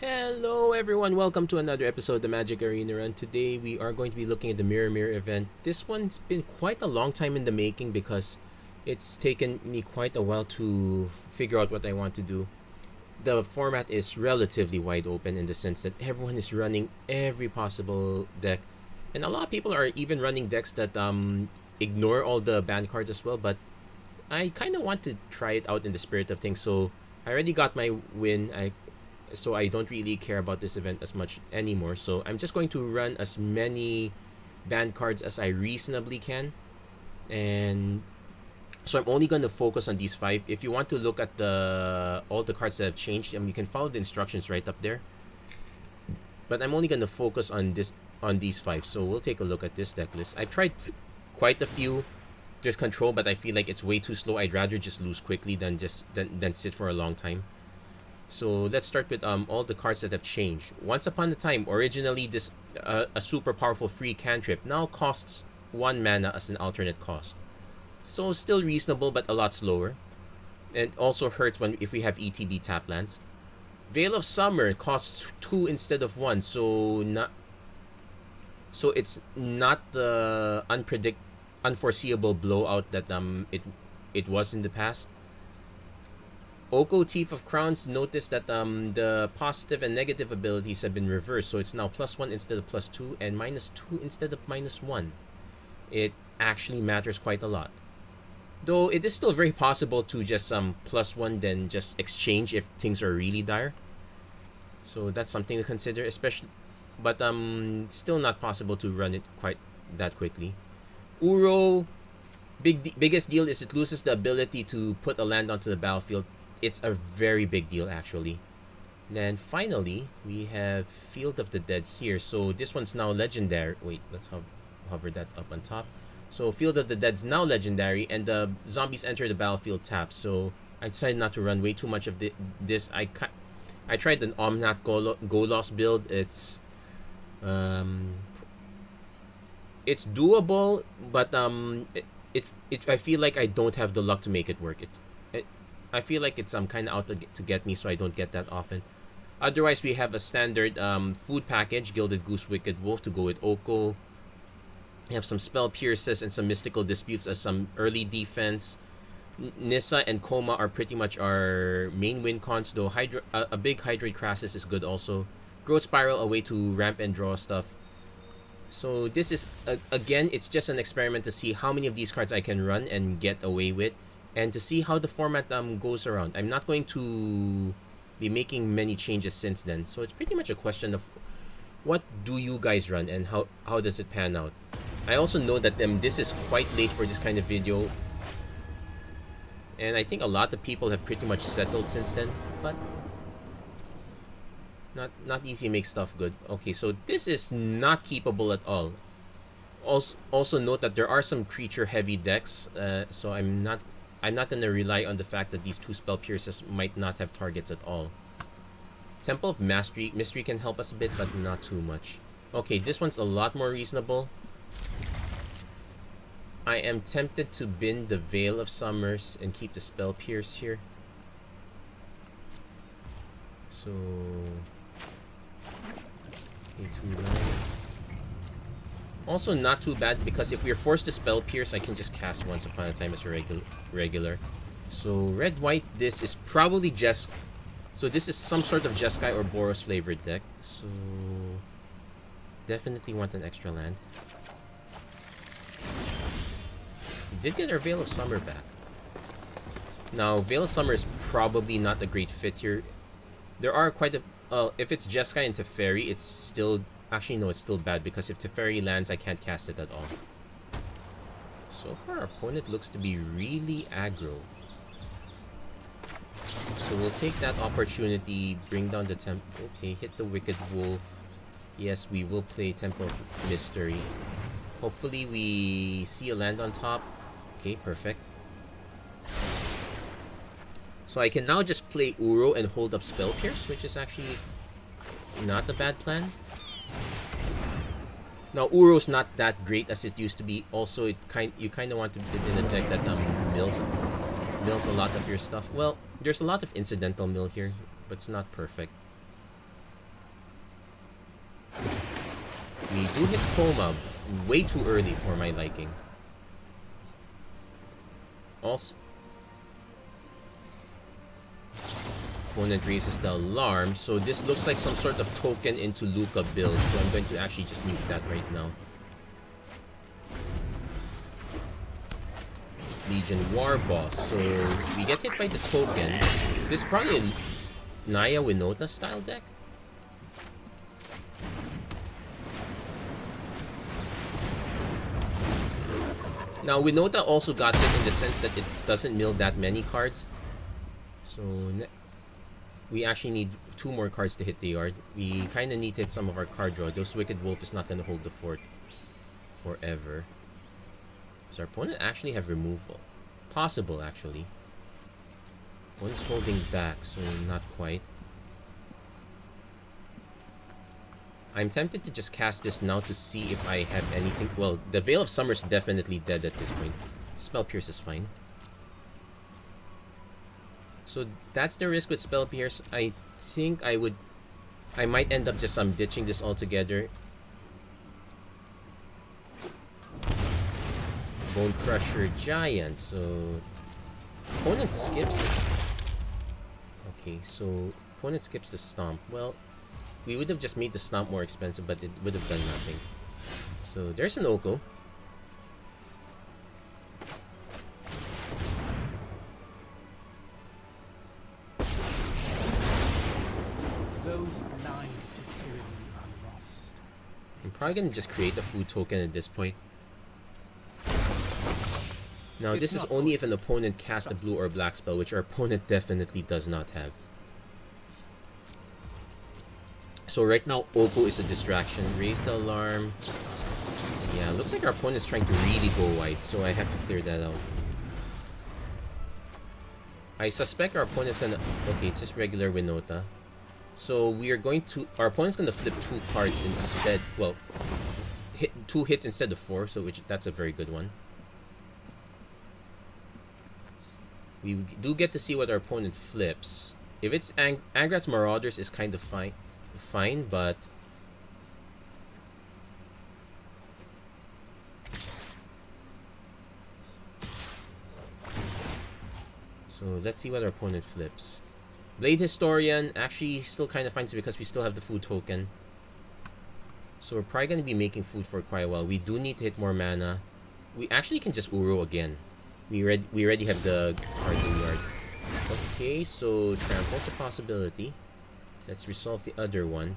Hello everyone, welcome to another episode of the MTG Arena Run. Today we are going to be looking at the Mirror Mirror event. This one's been quite a long time in the making because it's taken me quite a while to figure out what I want to do. The format is relatively wide open in the sense that everyone is running every possible deck. And a lot of people are even running decks that ignore all the banned cards as well, but I kind of want to try it out in the spirit of things. So I already got my win. So I don't really care about this event as much anymore. So I'm just going to run as many banned cards as I reasonably can, and so I'm only going to focus on these five. If you want to look at the all the cards that have changed, you can follow the instructions right up there. But I'm only going to focus on these five. So we'll take a look at this deck list. I've tried quite a few. There's control, but I feel like it's way too slow. I'd rather just lose quickly than sit for a long time. So let's start with all the cards that have changed. Once upon a time, originally this a super powerful free cantrip now costs 1 mana as an alternate cost. So still reasonable, but a lot slower. And also hurts if we have ETB tap lands. Veil of Summer costs 2 instead of 1, so it's not the unforeseeable blowout that it was in the past. OuaT Thief of Crowns, notice that the positive and negative abilities have been reversed, so it's now +1 instead of +2 and -2 instead of -1. It actually matters quite a lot. Though it is still very possible to just +1 then just exchange if things are really dire. So that's something to consider, especially, but still not possible to run it quite that quickly. Uro, biggest deal is it loses the ability to put a land onto the battlefield. It's a very big deal, actually. Then finally, we have Field of the Dead here. So this one's now legendary. Wait, let's hover that up on top. So Field of the Dead's now legendary, and the zombies enter the battlefield tapped. So I decided not to run way too much of this. I tried an Omnath Golos build. It's doable, but I feel like I don't have the luck to make it work. I feel like it's kind of out to get me, so I don't get that often. Otherwise, we have a standard food package, Gilded Goose, Wicked Wolf to go with Oko. We have some Spell Pierces and some Mystical Disputes as some early defense. Nissa and Coma are pretty much our main win cons, though a big Hydrate Crassus is good also. Growth Spiral, a way to ramp and draw stuff. So this is, again, it's just an experiment to see how many of these cards I can run and get away with, and to see how the format goes around. I'm not going to be making many changes since then, so it's pretty much a question of what do you guys run and how does it pan out. I also know that this is quite late for this kind of video, and I think a lot of people have pretty much settled since then, but not easy to make stuff good. Okay, so this is not keepable at all. Also note that there are some creature heavy decks, so I'm not gonna rely on the fact that these 2 Spell Pierces might not have targets at all. Temple of Mystery can help us a bit, but not too much. Okay, this one's a lot more reasonable. I am tempted to bin the Veil of Summers and keep the Spell Pierce here. So 829. Also not too bad, because if we're forced to Spell Pierce, I can just cast Once Upon a Time as a regular. So red-white, this is probably Jesk. So this is some sort of Jeskai or Boros flavored deck. So definitely want an extra land. We did get our Veil of Summer back. Now, Veil of Summer is probably not a great fit here. There are quite a... if it's Jeskai and Teferi, it's still... Actually, no, it's still bad, because if Teferi lands, I can't cast it at all. So far, our opponent looks to be really aggro. So we'll take that opportunity, bring down the temple. Okay, hit the Wicked Wolf. Yes, we will play Temple of Mystery. Hopefully we see a land on top. Okay, perfect. So I can now just play Uro and hold up Spell Pierce, which is actually not a bad plan. Now, Uro's not that great as it used to be. Also, you kind of want to put in a deck that mills a lot of your stuff. Well, there's a lot of incidental mill here, but it's not perfect. We do hit Coma way too early for my liking. Also, opponent raises the alarm, so this looks like some sort of token into Luca build, so I'm going to actually just nuke that right now. Legion War Boss, so we get hit by the token. This is probably a Naya Winota style deck. Now, Winota also got hit in the sense that it doesn't mill that many cards. So, we actually need 2 more cards to hit the yard. We kind of need to hit some of our card draw. Those Wicked Wolf is not going to hold the fort forever. Does our opponent actually have removal? Possible, actually. One's holding back, so not quite. I'm tempted to just cast this now to see if I have anything. Well, the Veil of Summer is definitely dead at this point. Spell Pierce is fine. So that's the risk with Spell Pierce. I think I might end up just ditching this altogether. Bone Crusher Giant. So opponent skips it. Okay, so opponent skips the Stomp. Well, we would have just made the Stomp more expensive, but it would have done nothing. So there's an Oko. Those blind to tyranny are lost. I'm probably gonna just create a food token at this point. Now this is only if an opponent casts a blue or black spell, which our opponent definitely does not have. So right now, Oko is a distraction. Raise the alarm. Yeah, looks like our opponent is trying to really go white, so I have to clear that out. I suspect our opponent's gonna... Okay, it's just regular Winota. So we are going to... Our opponent's gonna flip 2 cards instead... Well, 2 hits instead of 4, so that's a very good one. We do get to see what our opponent flips. If it's Angrat's Marauders, is kind of fine, but so let's see what our opponent flips. Blade Historian actually still kind of finds it because we still have the food token. So we're probably going to be making food for quite a while. We do need to hit more mana. We actually can just Uro again. We already have the cards in yard. Okay, so Trample's a possibility. Let's resolve the other one.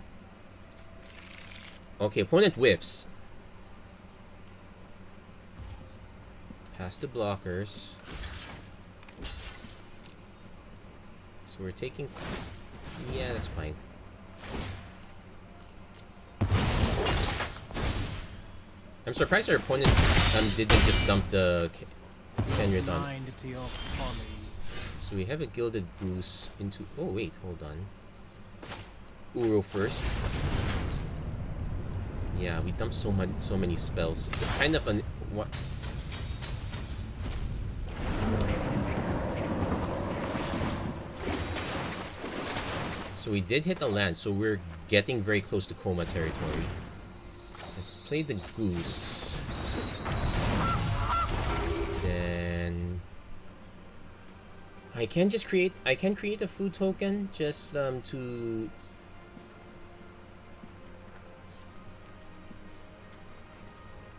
Okay, opponent whiffs. Pass the blockers. So we're taking... Yeah, that's fine. I'm surprised our opponent didn't just dump the Kenrit on. So we have a Gilded Goose into... Oh, wait, hold on. Uro first. Yeah, we dumped so many spells. It's kind of an... What? So we did hit a land, so we're getting very close to Coma territory. Let's play the Goose. Then... I can create a food token just to...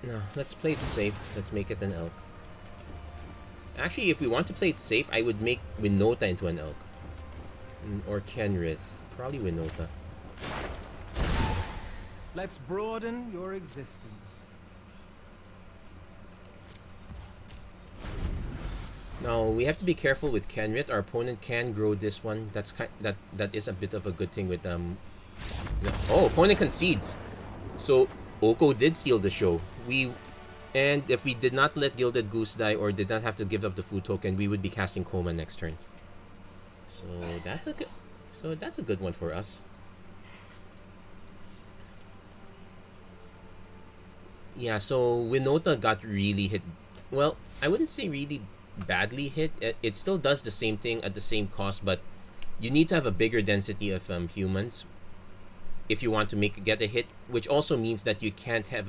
No, let's play it safe. Let's make it an elk. Actually, if we want to play it safe, I would make Winota into an elk. Or Kenrith. Probably Winota. Let's broaden your existence. Now, we have to be careful with Kenrith. Our opponent can grow this one. That is a bit of a good thing with Oh, opponent concedes. So Oko did steal the show. And if we did not let Gilded Goose die or did not have to give up the food token, we would be casting Coma next turn. So that's a good one for us. Yeah, so Winota got really hit. Well, I wouldn't say really badly hit. It still does the same thing at the same cost, but you need to have a bigger density of humans. if you want to get a hit, which also means that you can't have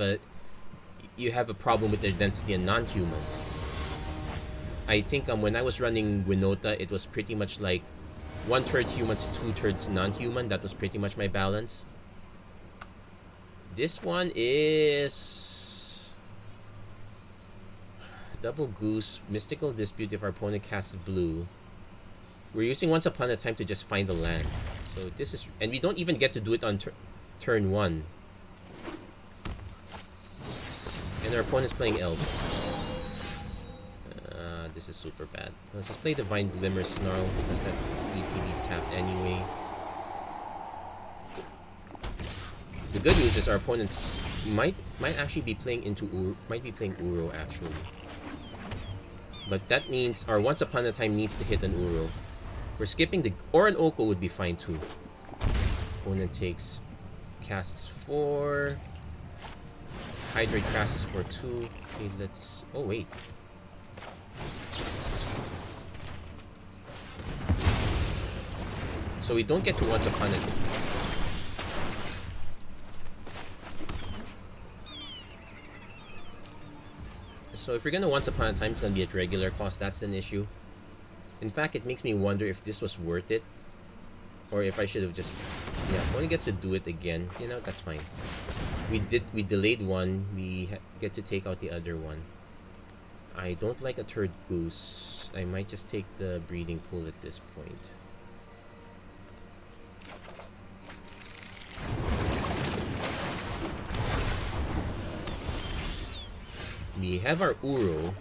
you have a problem with their density and non-humans. I think when I was running Winota, it was pretty much like 1/3 humans, 2/3 non-human. That was pretty much my balance. This one is double goose, mystical dispute if our opponent casts blue. We're using Once Upon a Time to just find a land. So this is, and we don't even get to do it on turn 1. And our opponent's playing elves. This is super bad. Let's just play Divine Glimmer Snarl because that ETB's tapped anyway. The good news is our opponents might actually be playing Uro actually. But that means our Once Upon a Time needs to hit an Uro. We're skipping or an Oko would be fine too. Opponent casts 4. Hydrate casts for 2. Okay, let's. Oh wait. So we don't get to Once Upon a Time. So if you're gonna Once Upon a Time, it's gonna be at regular cost. That's an issue. In fact, it makes me wonder if this was worth it, or if I should have just. Yeah, one gets to do it again. You know, that's fine. We delayed one. We get to take out the other one. I don't like a third goose. I might just take the breeding pool at this point. We have our Uro.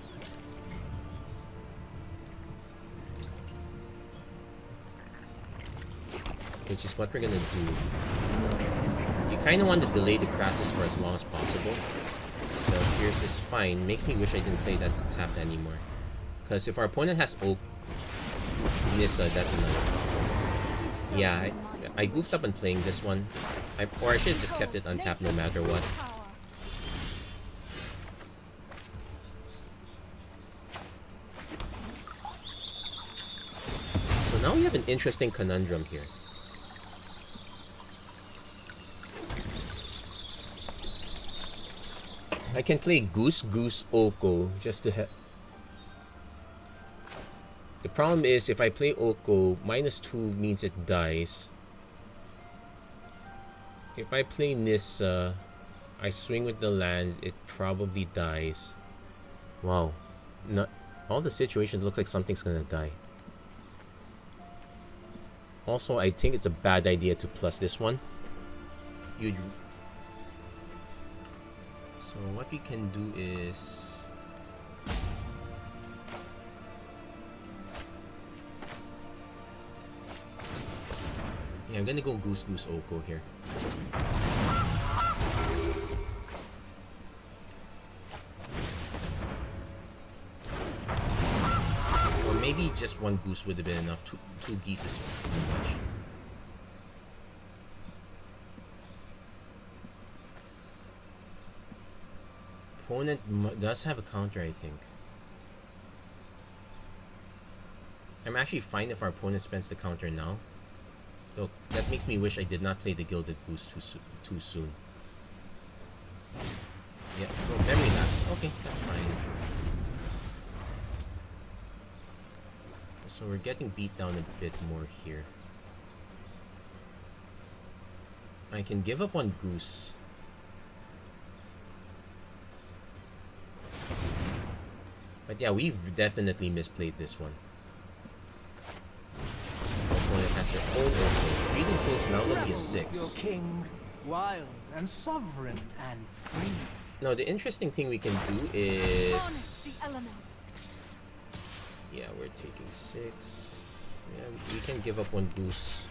Which is what we're gonna do. You kinda want to delay the Crassus for as long as possible. Spell Pierce is fine. Makes me wish I didn't play that tapped anymore. Because if our opponent has Oak Nissa, that's enough. Yeah, I goofed up on playing this one. Or I should have just kept it untapped no matter what. So now we have an interesting conundrum here. I can play Goose, Oko just to have. The problem is if I play Oko, -2 means it dies. If I play Nissa, I swing with the land, it probably dies. Wow. All the situations look like something's gonna die. Also, I think it's a bad idea to plus this one. So what we can do is yeah, I'm gonna go Goose Oko here. Or maybe just one goose would have been enough. Two geese is too much. Opponent does have a counter, I think. I'm actually fine if our opponent spends the counter now. Look, that makes me wish I did not play the Gilded Goose too soon. Yeah, go memory lapse. Okay, that's fine. So we're getting beat down a bit more here. I can give up one goose. But yeah, we've definitely misplayed this one. Opponent has their own Oko. Breeding pool's now going to be a 6. Your king, wild and sovereign and free. No, the interesting thing we can do is... Yeah, we're taking 6. Yeah, we can give up one goose.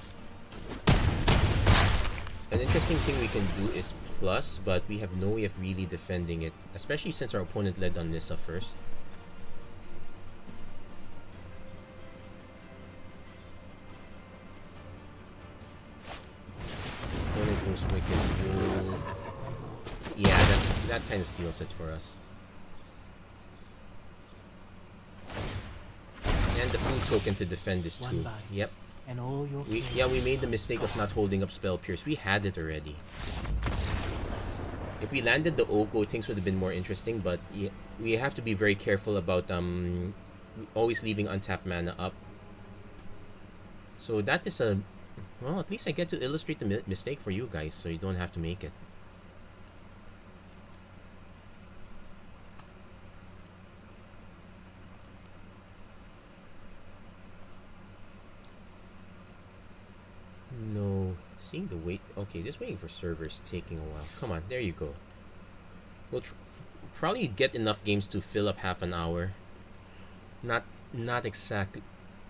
An interesting thing we can do is plus, but we have no way of really defending it. Especially since our opponent led on Nissa first. Opponent goes Wicked Rule. Yeah, that kind of seals it for us. And the food token to defend is 2. Yep. and all your we made the mistake of not holding up Spell Pierce. We had it already. If we landed the Oko, things would have been more interesting, but yeah, we have to be very careful about always leaving untapped mana up. So that is a... Well, at least I get to illustrate the mistake for you guys, so you don't have to make it. No, seeing the wait. Okay, just waiting for servers taking a while. Come on, there you go. We'll probably get enough games to fill up half an hour. Not exactly.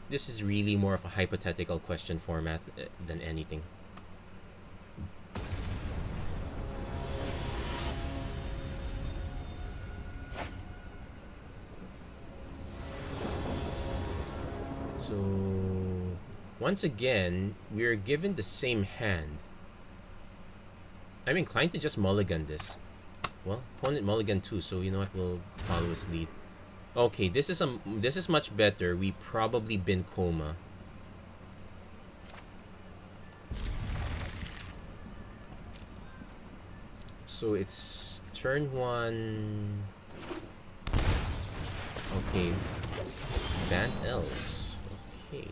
This is really more of a hypothetical question format than anything. So once again, we are given the same hand. I'm inclined to just mulligan this. Well, opponent mulligan too, so you know what, we'll follow his lead. Okay, this is much better. We probably bin Coma. So it's turn 1. Okay. Banned elves. Okay.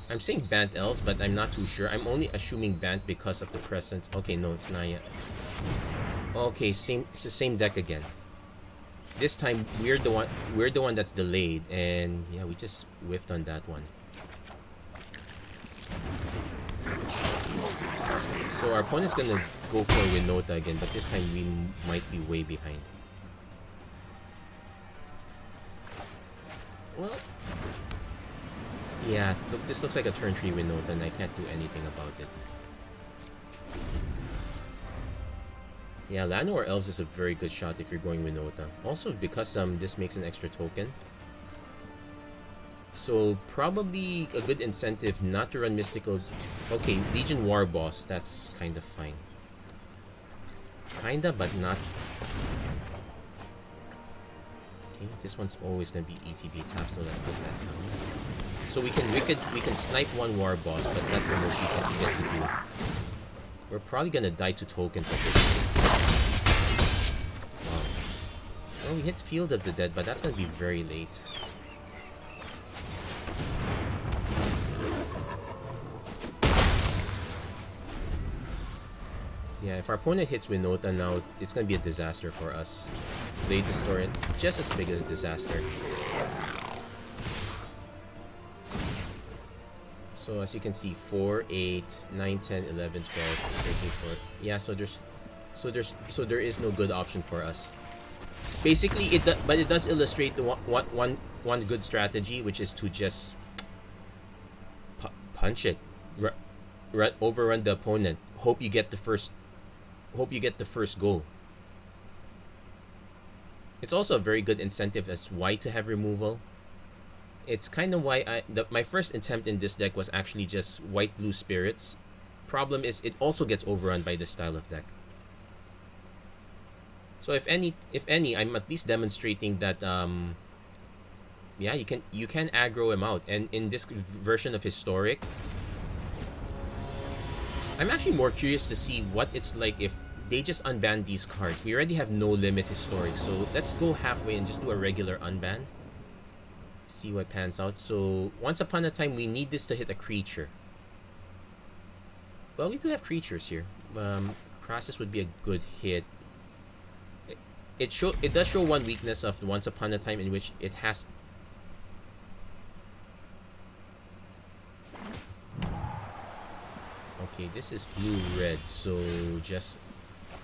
I'm saying banned elves, but I'm not too sure. I'm only assuming banned because of the presence. Okay, no, it's not yet. Okay, it's the same deck again. This time we're the one that's delayed, and yeah, we just whiffed on that one. So our opponent's gonna go for Winota again, but this time we might be way behind. Well, yeah, look, this looks like a turn 3 Winota, and I can't do anything about it. Yeah, Lano or Elves is a very good shot if you're going Winota. Also, because this makes an extra token. So, probably a good incentive not to run Mystical... Okay, Legion War Boss, that's kind of fine. Kinda, but not... Okay, this one's always gonna be ETB tap, so let's put that down. So we can snipe one War Boss, but that's the most we can get to do. We're probably gonna die to tokens at this point. Wow. Well, we hit Field of the Dead, but that's gonna be very late. Yeah, if our opponent hits Winota now, it's gonna be a disaster for us. Blade Historian, just as big as a disaster. So as you can see, 4, 8, 9, 10, 11, 12, 13, 14. Yeah, so there is no good option for us. Basically, but it does illustrate the one good strategy, which is to just punch it, overrun the opponent. Hope you get the first go. It's also a very good incentive as why to have removal. It's kind of why my first attempt in this deck was actually just white-blue spirits. Problem is, it also gets overrun by this style of deck. So if any, I'm at least demonstrating that yeah, you can aggro him out. And in this version of Historic, I'm actually more curious to see what it's like if they just unban these cards. We already have no limit Historic, so let's go halfway and just do a regular unban. See what pans out. So once upon a time, we need this to hit a creature. Well, we do have creatures here. Crassus would be a good hit. It does show one weakness of the once upon a time in which it has. Okay, this is blue-red, so just...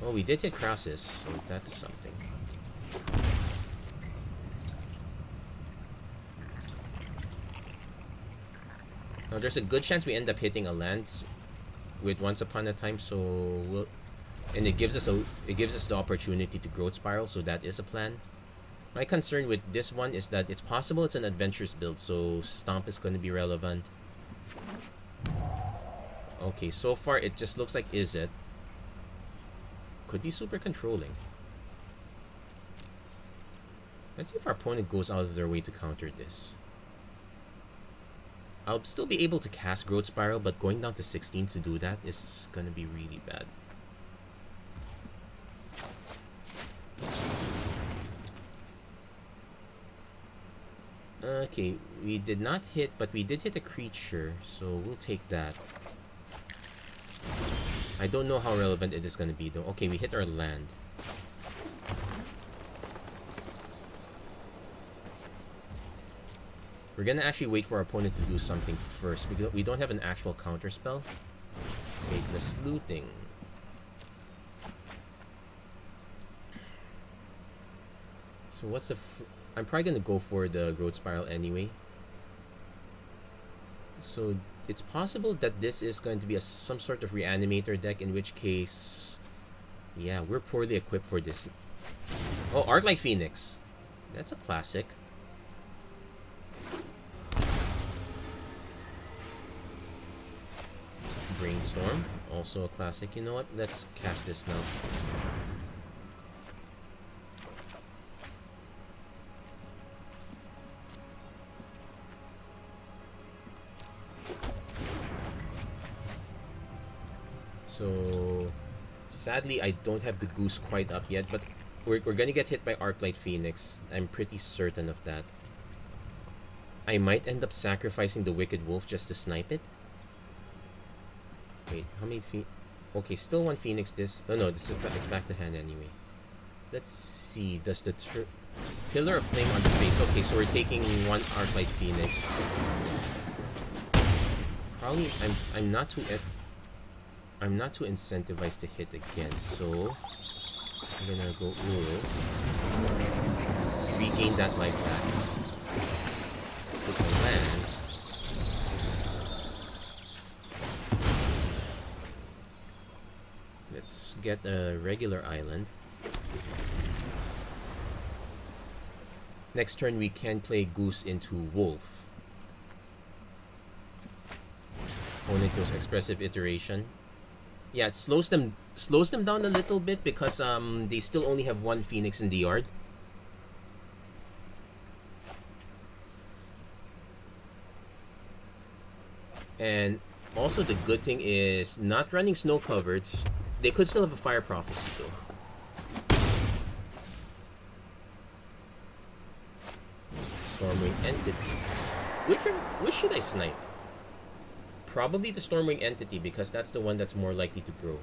Oh, we did hit Crassus, so that's something. Now, there's a good chance we end up hitting a land with Once Upon a Time, so we'll... And it gives us the opportunity to Growth Spiral, so that is a plan. My concern with this one is that it's possible it's an Adventures build, so Stomp is going to be relevant. Okay, so far it just looks like Izzet. Could be super controlling. Let's see if our opponent goes out of their way to counter this. I'll still be able to cast Growth Spiral, but going down to 16 to do that is gonna be really bad. Okay, we did not hit, but we did hit a creature, so we'll take that. I don't know how relevant it is gonna be though. Okay, we hit our land. We're gonna actually wait for our opponent to do something first because we don't have an actual counter spell. Faithless Looting. So what's the... I'm probably gonna go for the Growth Spiral anyway. So it's possible that this is going to be some sort of Reanimator deck, in which case... yeah, we're poorly equipped for this. Oh, Arclight Phoenix. That's a classic. Brainstorm, also a classic. You know what? Let's cast this now. So, sadly, I don't have the Goose quite up yet, but we're gonna get hit by Arclight Phoenix. I'm pretty certain of that. I might end up sacrificing the Wicked Wolf just to snipe it. Wait, how many okay, still one Phoenix this. Oh no, this is, it's back to hand anyway. Let's see, does the Pillar of Flame on the face. Okay, so we're taking one Arclight Phoenix. Probably, I'm not too incentivized to hit again, so I'm gonna go Uro. Regain that life back. Put my land. Let's get a regular island. Next turn we can play Goose into Wolf. Opponent goes Expressive Iteration. Yeah, it slows them down a little bit because they still only have one Phoenix in the yard. And also the good thing is not running Snow Covereds. They could still have a Fire Prophecy though. Stormwing Entities. Which should I snipe? Probably the Stormwing Entity, because that's the one that's more likely to grow.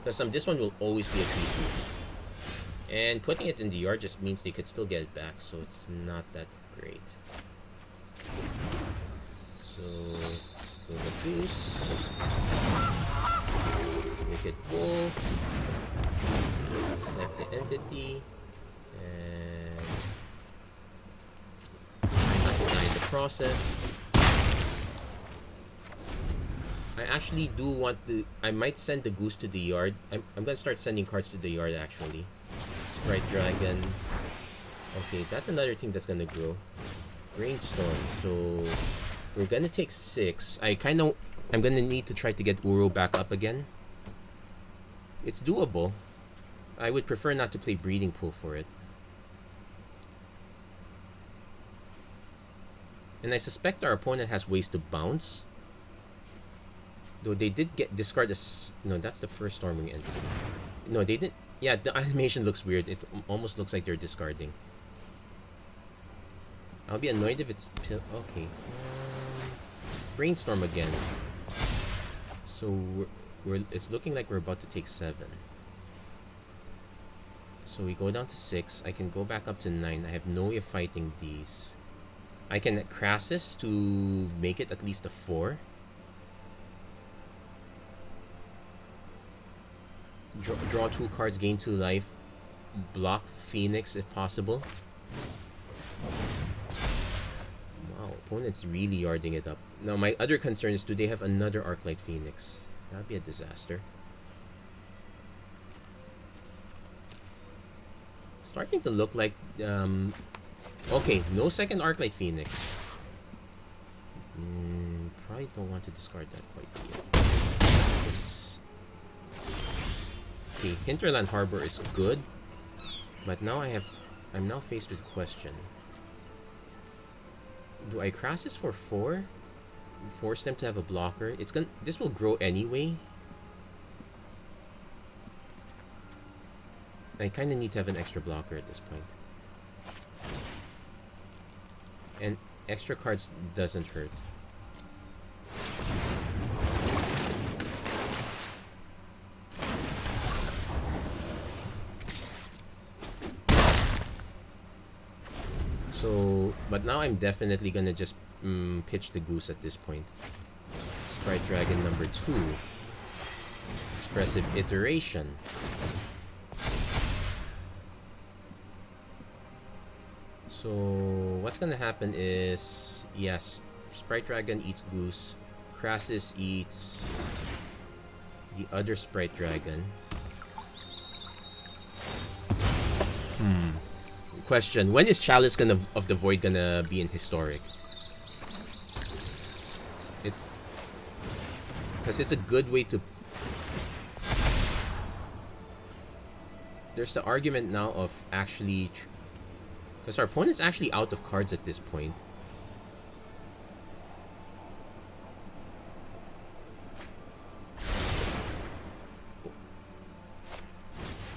Because this one will always be a 3/2. And putting it in the yard just means they could still get it back, so it's not that great. So, go the Goose. Wicked Wolf. Snipe the Entity. And I have to die in the process. I actually do want to... I might send the Goose to the yard. I'm gonna start sending cards to the yard actually. Sprite Dragon. Okay, that's another thing that's gonna grow. Brainstorm. So we're gonna take 6. I'm gonna need to try to get Uro back up again. It's doable. I would prefer not to play Breeding Pool for it. And I suspect our opponent has ways to bounce. Though they did discard this. No, that's the first Stormwing Entity. No, they didn't. Yeah, the animation looks weird. It almost looks like they're discarding. I'll be annoyed if it's... okay. Brainstorm again. So it's looking like we're about to take 7. So we go down to 6. I can go back up to 9. I have no way of fighting these. I can Crassus to make it at least a 4. Draw 2 cards, gain 2 life. Block Phoenix if possible. Wow, opponent's really yarding it up. Now my other concern is, do they have another Arclight Phoenix? That'd be a disaster. Starting to look like... okay, no second Arclight Phoenix. Probably don't want to discard that quite yet. Okay, Hinterland Harbor is good, but now I I'm now faced with a question. Do I cross this for 4? Force them to have a blocker? This will grow anyway. I kind of need to have an extra blocker at this point. And extra cards doesn't hurt. So, but now I'm definitely gonna just pitch the goose at this point. Sprite Dragon number 2. Expressive Iteration. So, what's gonna happen is, yes, Sprite Dragon eats Goose. Crassus eats the other Sprite Dragon. Question: when is Chalice of the Void gonna be in Historic? It's because it's a good way to. There's the argument now of actually, because our opponent's actually out of cards at this point.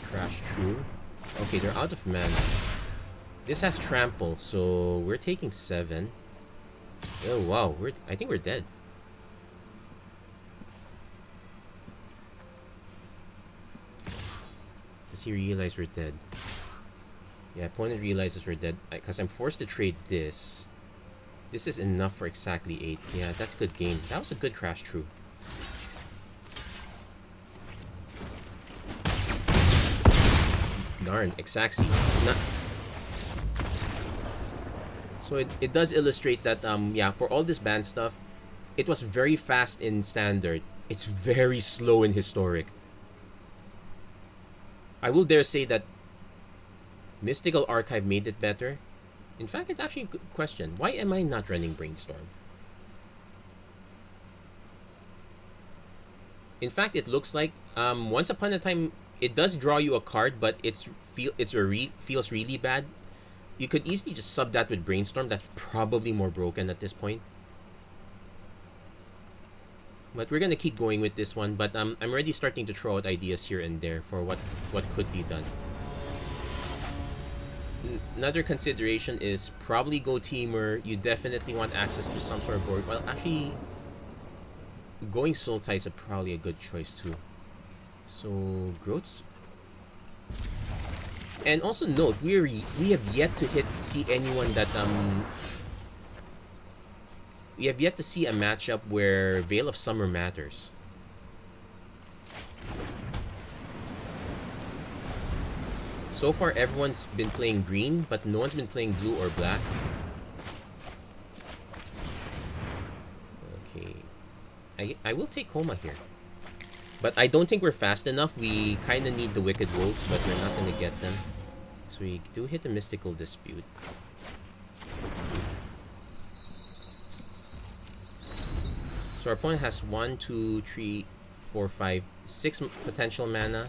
Crash True. Okay, they're out of mana. This has Trample, so we're taking 7. Oh wow, I think we're dead. Does he realize we're dead? Yeah, opponent realizes we're dead. Because I'm forced to trade this. This is enough for exactly 8. Yeah, that's a good game. That was a good Crash True. Darn, Exacxi. So it does illustrate that, yeah, for all this ban stuff, it was very fast in Standard. It's very slow in Historic. I will dare say that Mystical Archive made it better. In fact, it's actually a good question. Why am I not running Brainstorm? In fact, it looks like once upon a time, it does draw you a card, but feels really bad. You could easily just sub that with Brainstorm. That's probably more broken at this point. But we're gonna keep going with this one. But I'm already starting to throw out ideas here and there for what could be done. Another consideration is probably go Teamer. You definitely want access to some sort of board. Well, actually, going Sultai is probably a good choice too. So Growth's. And also note, we have yet to see anyone that we have yet to see a matchup where Veil of Summer matters. So far, everyone's been playing green, but no one's been playing blue or black. Okay, I will take Homa here. But I don't think we're fast enough. We kind of need the Wicked Wolves, but we're not going to get them. So we do hit the Mystical Dispute. So our opponent has 1, 2, 3, 4, 5, 6 potential mana.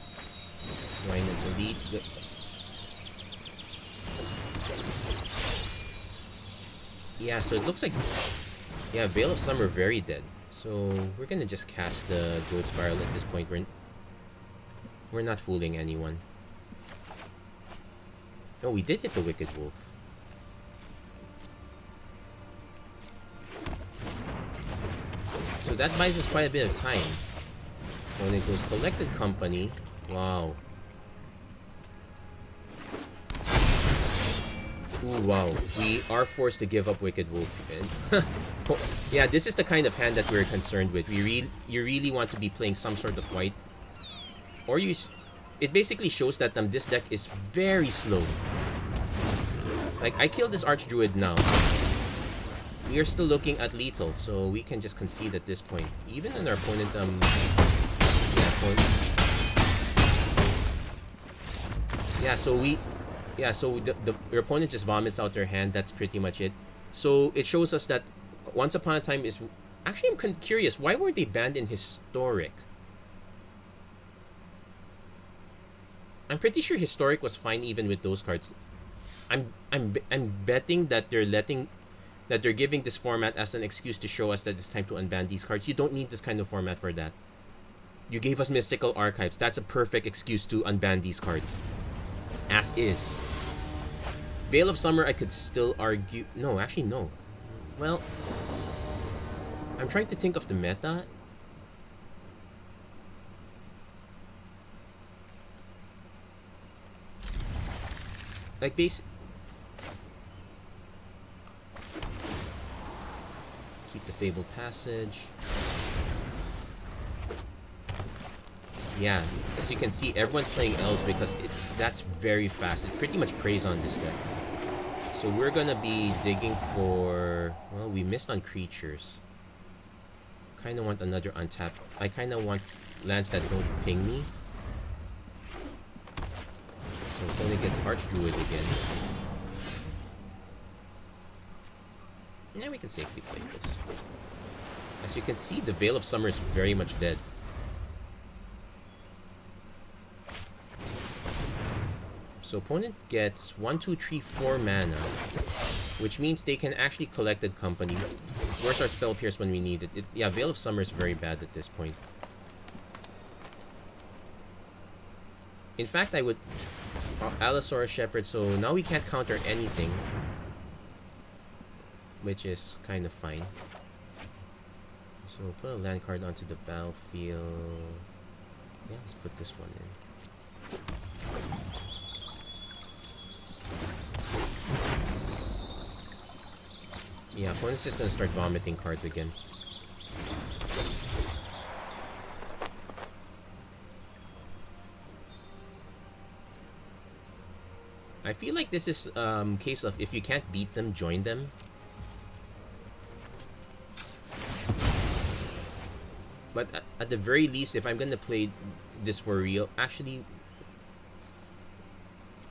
Wynann's Elite. Yeah, so it looks like... Yeah, Veil of Summer very dead. So we're gonna just cast the Growth Spiral at this point. We're not fooling anyone. Oh, we did hit the Wicked Wolf. So that buys us quite a bit of time. When it goes Collected Company. Wow. Ooh, wow. We are forced to give up Wicked Wolf again. Yeah, this is the kind of hand that we're concerned with. You really want to be playing some sort of white. Or it basically shows that this deck is very slow. Like, I killed this Archdruid now. We are still looking at lethal, so we can just concede at this point. Even when our opponent, yeah, so your opponent just vomits out their hand. That's pretty much it. So it shows us that Once Upon a Time is... Actually, I'm curious. Why were they banned in Historic? I'm pretty sure Historic was fine even with those cards. I'm betting that they're giving this format as an excuse to show us that it's time to unban these cards. You don't need this kind of format for that. You gave us Mystical Archives. That's a perfect excuse to unban these cards. As is. Veil of Summer, I could still argue... No, actually, no. Well, I'm trying to think of the meta. Like, keep the Fabled Passage. Yeah, as you can see, everyone's playing Elves because that's very fast. It pretty much preys on this deck. So we're gonna be digging for... Well, we missed on creatures. Kinda want another untap. I kinda want lands that don't ping me. So opponent gets Archdruid again. Yeah, we can safely play this. As you can see, the Veil of Summer is very much dead. So opponent gets 1, 2, 3, 4 mana, which means they can actually Collected Company. Where's our Spell Pierce when we need it? Yeah, Veil of Summer is very bad at this point. In fact, I would... Allosaurus Shepherd, so now we can't counter anything. Which is kind of fine. So put a land card onto the battlefield. Yeah, let's put this one in. Yeah, opponent's just gonna start vomiting cards again. I feel like this is case of if you can't beat them, join them. But at the very least, if I'm gonna play this for real, actually,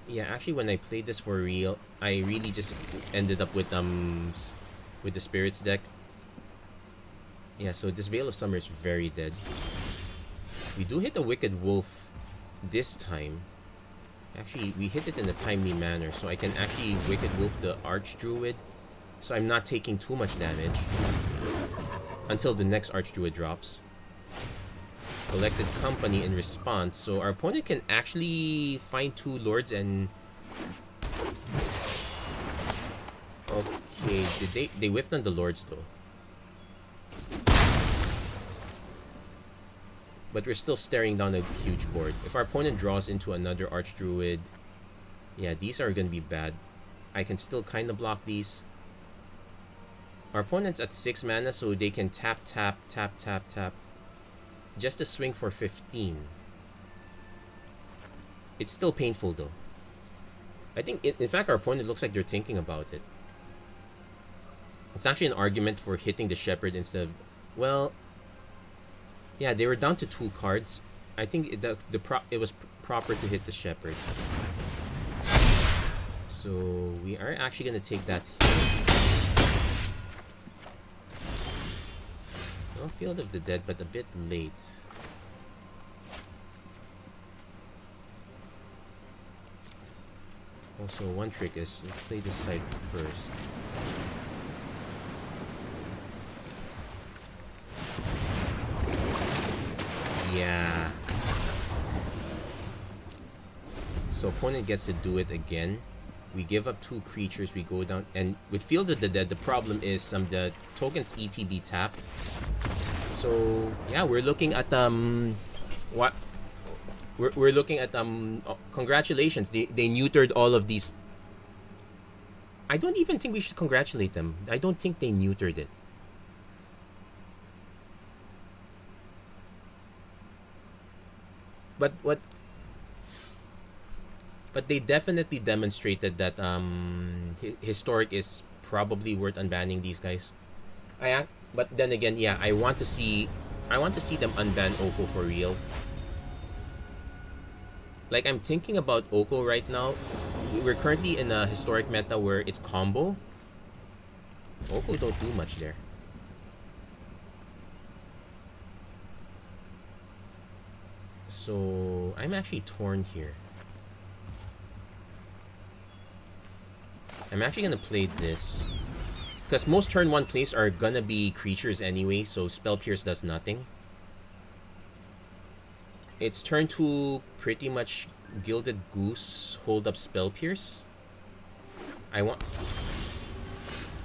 yeah, actually, when I played this for real, I really just ended up with the Spirits deck. Yeah, so this Veil of Summer is very dead. We do hit a Wicked Wolf this time. Actually, we hit it in a timely manner, so I can actually Wicked Wolf the Archdruid, so I'm not taking too much damage until the next Archdruid drops. Collected Company in response, so our opponent can actually find 2 Lords and... Okay, they whiffed on the Lords though. But we're still staring down a huge board. If our opponent draws into another Archdruid, yeah, these are gonna be bad. I can still kind of block these. Our opponent's at 6 mana, so they can tap, tap, tap, tap, tap. Just to swing for 15. It's still painful though. I think, in fact, our opponent looks like they're thinking about it. It's actually an argument for hitting the Shepherd instead of... Well... Yeah, they were down to 2 cards. I think it was proper to hit the Shepherd. So we are actually gonna take that hit. Well, Field of the Dead, but a bit late. Also, one trick is let's play this side first. Yeah. So opponent gets to do it again. We give up 2 creatures, we go down, and with Field of the Dead, the problem is the tokens ETB tap. So yeah, we're looking at what? We're looking at congratulations, they neutered all of these. I don't even think we should congratulate them. I don't think they neutered it. But they definitely demonstrated that Historic is probably worth unbanning these guys. But then again, yeah, I want to see them unban Oko for real. Like, I'm thinking about Oko right now. We're currently in a Historic meta where it's combo. Oko don't do much there. So I'm actually torn here. I'm actually gonna play this. Because most turn 1 plays are gonna be creatures anyway, so Spell Pierce does nothing. It's turn 2 pretty much Gilded Goose, hold up Spell Pierce. I want...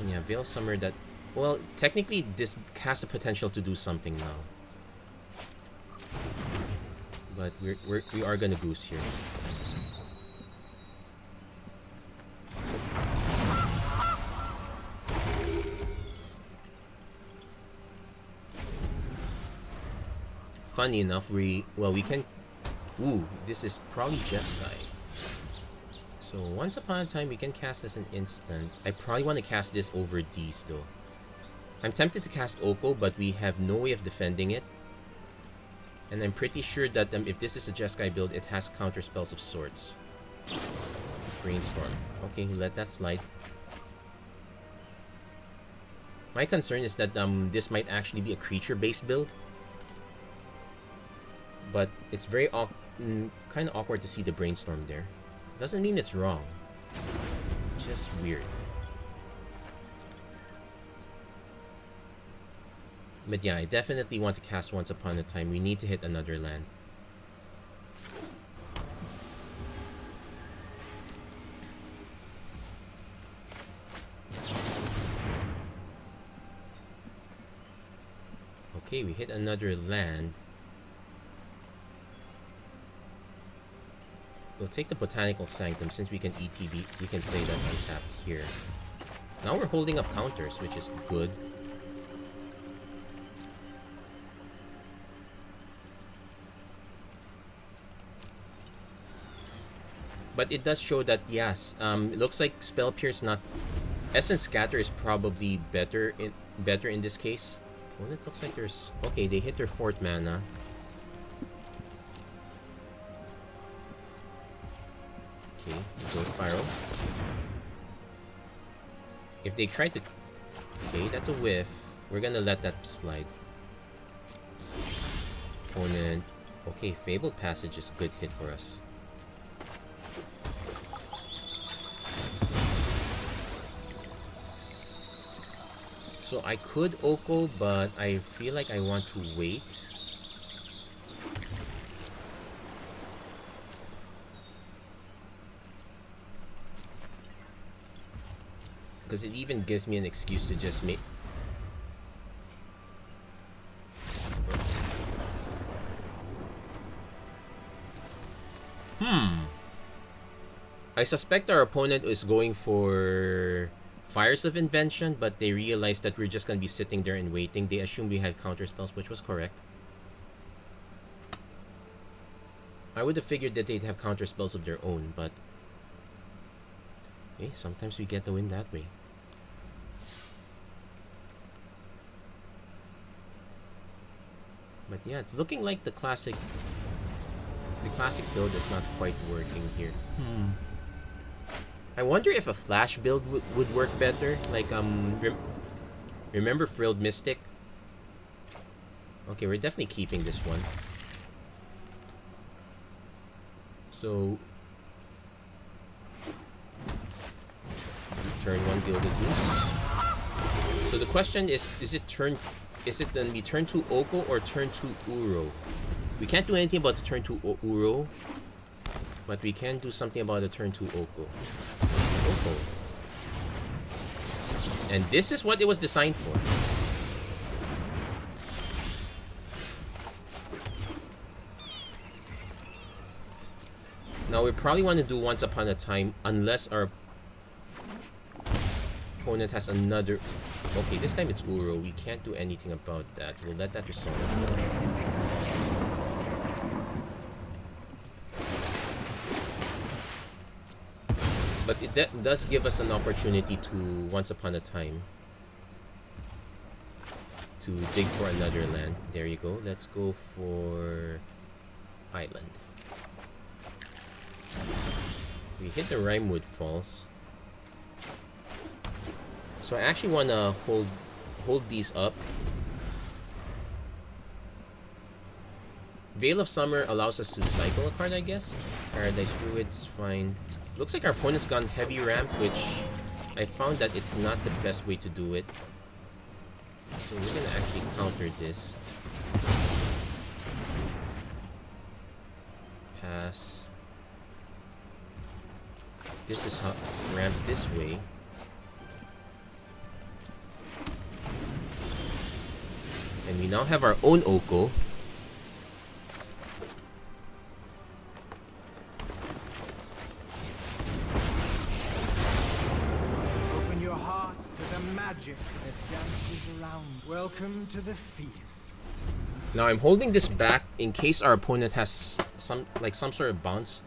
Yeah, Veil Summer that... Well, technically this has the potential to do something now. But we are gonna Goose here. Funny enough, we can... Ooh, this is probably Jeskai. So once upon a time, we can cast as an instant. I probably want to cast this over these though. I'm tempted to cast Oko, but we have no way of defending it. And I'm pretty sure that if this is a Jeskai build, it has counter spells of sorts. Brainstorm. Okay, let that slide. My concern is that this might actually be a creature-based build. But it's very kind of awkward to see the Brainstorm there. Doesn't mean it's wrong. Just weird. But yeah, I definitely want to cast Once Upon a Time. We need to hit another land. Okay, we hit another land. We'll take the Botanical Sanctum since we can ETB. We can play that untapped here. Now we're holding up counters, which is good. But it does show that, yes, it looks like Spell Pierce not... Essence Scatter is probably better in this case. Well, it looks like there's... Okay, they hit their 4th mana. Okay, go Spiral. If they try to... Okay, that's a whiff. We're gonna let that slide. Opponent... Okay, Fabled Passage is a good hit for us. So I could Oko, but I feel like I want to wait. Because it even gives me an excuse to just make... I suspect our opponent is going for Fires of Invention, but they realized that we're just going to be sitting there and waiting. They assumed we had counter spells, which was correct. I would have figured that they'd have counter spells of their own, but... Hey, sometimes we get the win that way. But yeah, it's looking like the classic build is not quite working here. I wonder if a flash build would work better. Like, remember Frilled Mystic? Okay, we're definitely keeping this one. So... Turn 1 Gilded Goose. So the question is it gonna be turn 2 Oko or turn 2 Uro? We can't do anything about the turn 2 Uro, but we can do something about the turn 2 Oko. And this is what it was designed for. Now we probably want to do Once Upon a Time unless our opponent has another... Okay, this time it's Uro. We can't do anything about that. We'll let that resolve. But it does give us an opportunity to, Once Upon a Time, to dig for another land. There you go. Let's go for Island. We hit the Rimewood Falls. So I actually want to hold these up. Veil of Summer allows us to cycle a card, I guess. Paradise Druid's fine. Looks like our opponent's gone heavy ramp, which I found that it's not the best way to do it. So we're gonna actually counter this. Pass. This is how it's ramped this way. And we now have our own Oko. Open your heart to the magic that dances around. Welcome to the feast. Now I'm holding this back in case our opponent has some sort of bounce.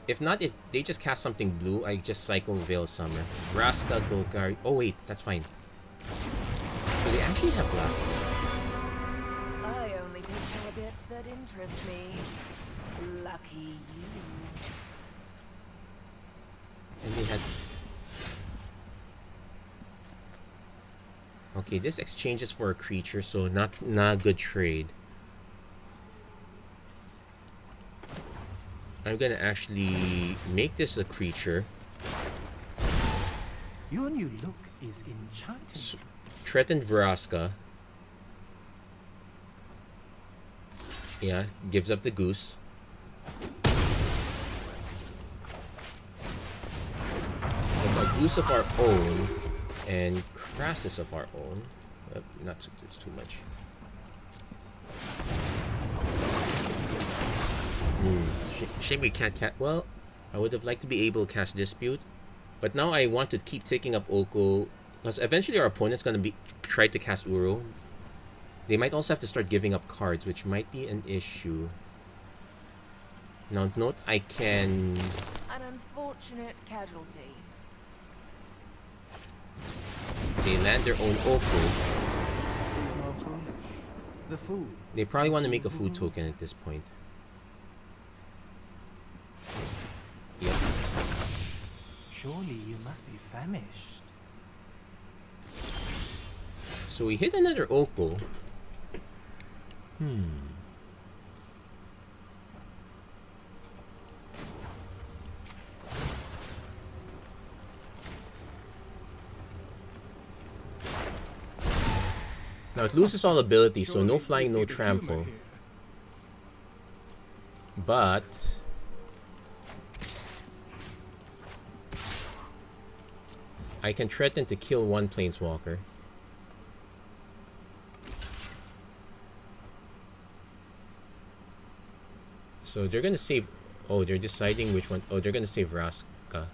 If not, if they just cast something blue, I just cycle Veil of Summer. Vraska, Golgari. Oh wait, that's fine. So they actually have black. I only pick targets that interest me. Lucky you. And they had... Okay, this exchanges for a creature, so not a good trade. I'm gonna actually make this a creature. Your new look is enchanting. Threatened Vraska. Yeah, gives up the goose. We've got goose of our own and Crassus of our own. Not too, it's too much. Shame we can't cast. Well, I would have liked to be able to cast Dispute, but now I want to keep taking up Oko because eventually our opponent's gonna be try to cast Uro. They might also have to start giving up cards, which might be an issue. Now note I can... An unfortunate casualty. They land their own Oko. Who's more foolish? The fool. They probably want to make a food token at this point. Yep. Surely you must be famished. So we hit another Oko. Now it loses all ability, so no flying, no trample. But I can threaten to kill one planeswalker. So they're gonna save... Oh, they're deciding which one... Oh, they're gonna save Vraska.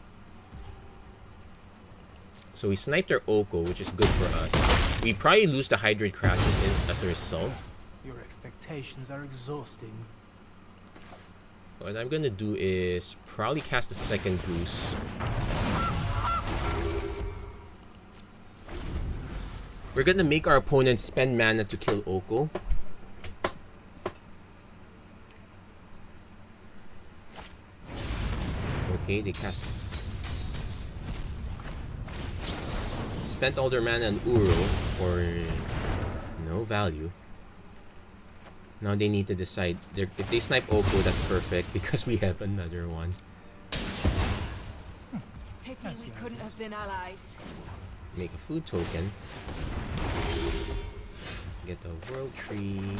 So we sniped our Oko, which is good for us. We probably lose the Hydrate Crassus as a result. Your expectations are exhausting. What I'm gonna do is probably cast a second Goose. We're gonna make our opponent spend mana to kill Oko. Okay, they cast... Spent all their mana on Uro for no value. Now they need to decide. If they snipe Oko, that's perfect because we have another one. Pity we couldn't have been allies. Make a food token. Get a world tree.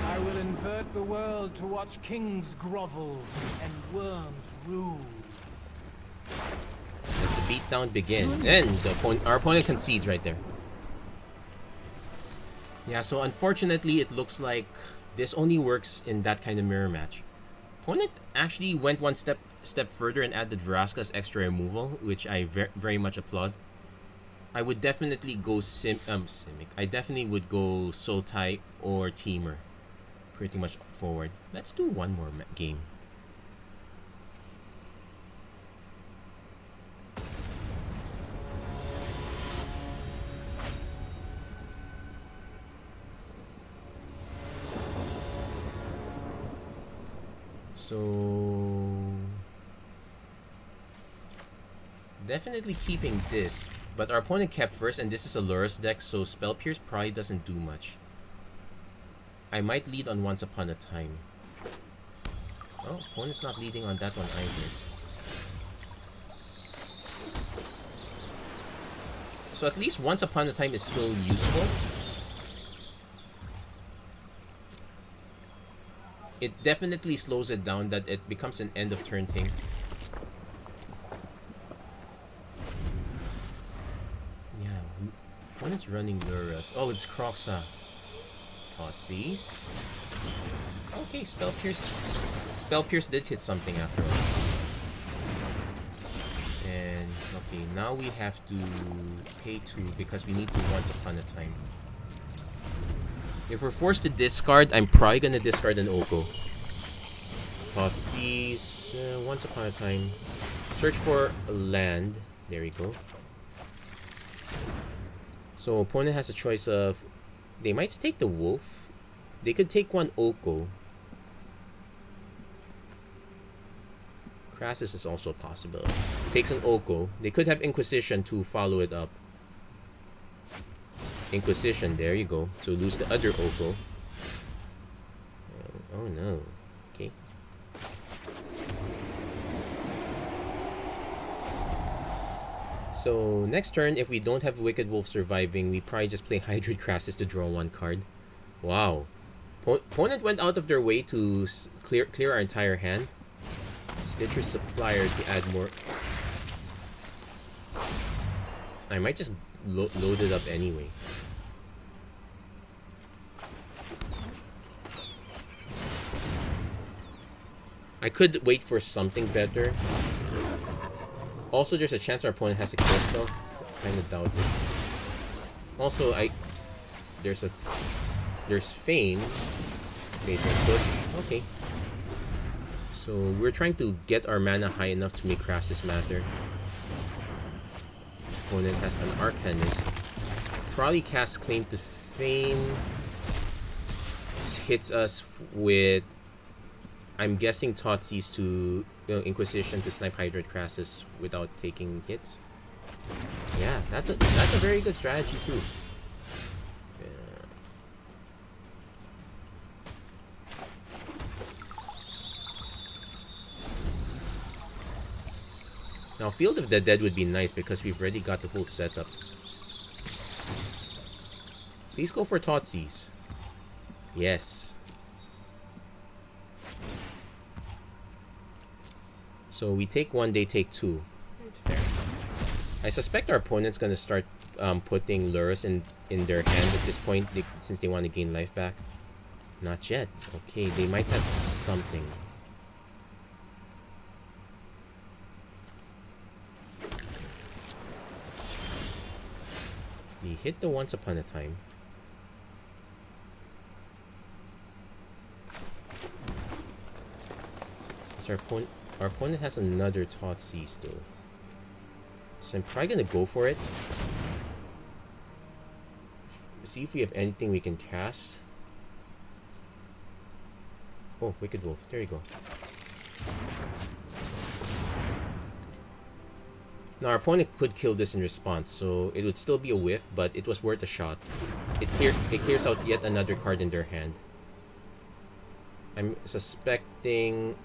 I will invert the world to watch kings grovel and worms rule. Let the beatdown begin. And our opponent concedes right there. Yeah, so unfortunately, it looks like this only works in that kind of mirror match. Opponent actually went one step further and added Vraska's extra removal, which I very much applaud. I would definitely go Simic. I definitely would go Sultai or Teamer. Pretty much forward. Let's do one more game. So definitely keeping this, but our opponent kept first, and this is a Lurrus deck, so Spell Pierce probably doesn't do much. I might lead on Once Upon a Time. Oh, opponent's not leading on that one either. So at least Once Upon a Time is still useful. It definitely slows it down that it becomes an end of turn thing. Yeah, opponent's running Lurrus. Oh, it's Croxa. Thoughtseize. Okay, Spell Pierce. Spell Pierce did hit something after all. And okay, now we have to pay 2 because we need to Once Upon a Time. If we're forced to discard, I'm probably gonna discard an Oko. Thoughtseize, Once Upon a Time. Search for a land. There we go. So opponent has a choice of, they might take the wolf. They could take one Oko. Crassus is also a possibility. Takes an Oko. They could have Inquisition to follow it up. Inquisition, there you go. So lose the other Oko. Oh no. Okay. So next turn, if we don't have Wicked Wolf surviving, we probably just play Hydroid Crassus to draw 1 card. Wow. Opponent went out of their way to clear our entire hand. Stitcher Supplier to add more. I might just load it up anyway. I could wait for something better. Also, there's a chance our opponent has a kill spell. Kind of doubt it. Also, there's Feign. Fatal Push. Okay. So we're trying to get our mana high enough to make Crassus matter. Opponent has an Arcanist. Probably cast Claim to Fame. Hits us with, I'm guessing, Thoughtseize to Inquisition to snipe Hydroid Crassus without taking hits. Yeah, that's a very good strategy too. Now, Field of the Dead would be nice because we've already got the whole setup. Please go for Thoughtseize. Yes. So we take 1, they take 2. Fair. I suspect our opponent's gonna start putting Lurrus in their hand at this point since they want to gain life back. Not yet. Okay, they might have something. We hit the Once Upon a Time. So our opponent has another Thoughtseize though. So I'm probably gonna go for it. See if we have anything we can cast. Oh, Wicked Wolf. There you go. Now our opponent could kill this in response, so it would still be a whiff, but it was worth a shot. It clears out yet another card in their hand. I'm suspecting...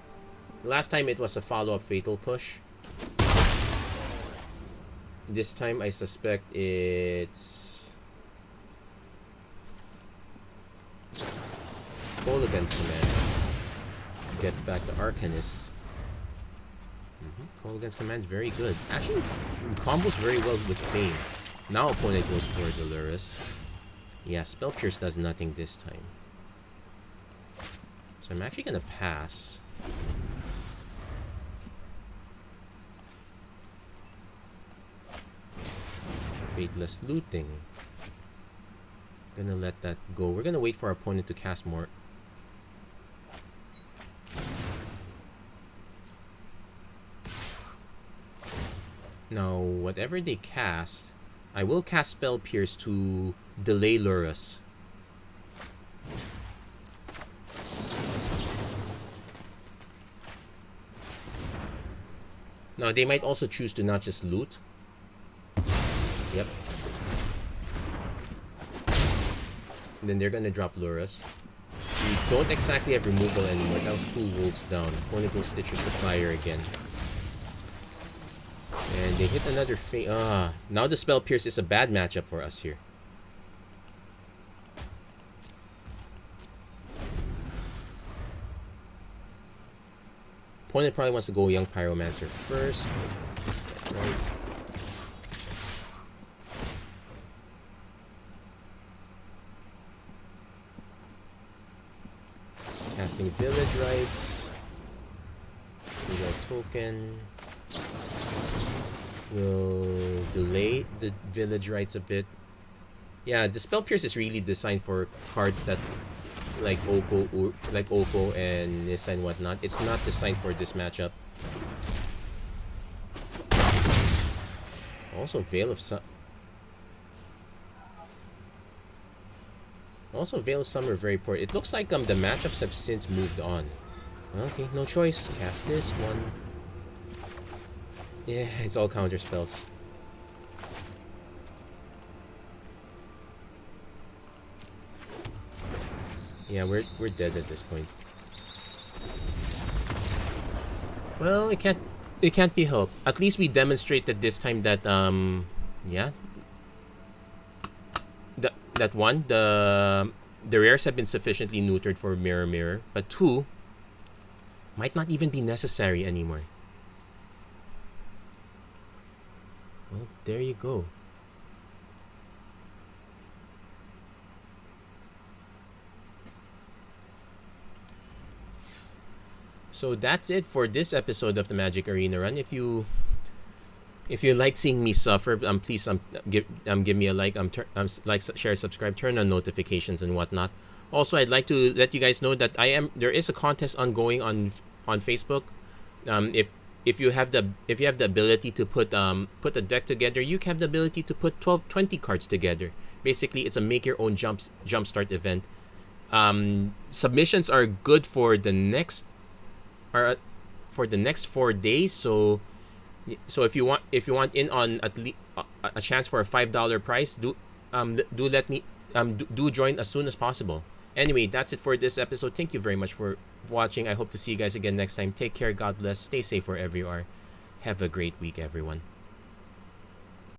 Last time it was a follow-up Fatal Push. This time I suspect it's... Kolaghan's Command. Gets back to Arcanist. Kolaghan's Command is very good. Actually, it combos very well with Feign. Now opponent goes for the Lurrus. Yeah, Spell Pierce does nothing this time. So I'm actually gonna pass. Fateless Looting. Gonna let that go. We're gonna wait for our opponent to cast more. Now, whatever they cast, I will cast Spell Pierce to delay Lurrus. Now, they might also choose to not just loot. Yep. And then they're gonna drop Lurrus. We don't exactly have removal anymore. That was 2 wolves down. Opponent will Stitcher Supplier again. And they hit another now the Spell Pierce is a bad matchup for us here. Opponent probably wants to go Young Pyromancer first. Right. Casting Village Rites. Reroll token. Will delay the Village Rites a bit. Yeah, the Spell Pierce is really designed for cards that like Oko and Nissa and whatnot. It's not designed for this matchup. Also, Veil of Summer very poor. It looks like the matchups have since moved on. Okay, no choice. Cast this one. Yeah, it's all counter spells. Yeah, we're dead at this point. Well, it can't be helped. At least we demonstrated this time that yeah. That one, the rares have been sufficiently neutered for Mirror, but 2 might not even be necessary anymore. Well, there you go. So that's it for this episode of the Magic Arena Run. If you like seeing me suffer, please give me a like, like, share, subscribe, turn on notifications and whatnot. Also, I'd like to let you guys know that there is a contest ongoing on Facebook. If you have the ability to put a deck together, you have the ability to put 20 cards together. Basically, it's a make your own jumpstart event. Submissions are good for the next 4 days. So if you want in on at least a chance for a $5 prize, do join as soon as possible. Anyway, that's it for this episode. Thank you very much for watching. I hope to see you guys again next time. Take care. God bless. Stay safe wherever you are. Have a great week, everyone.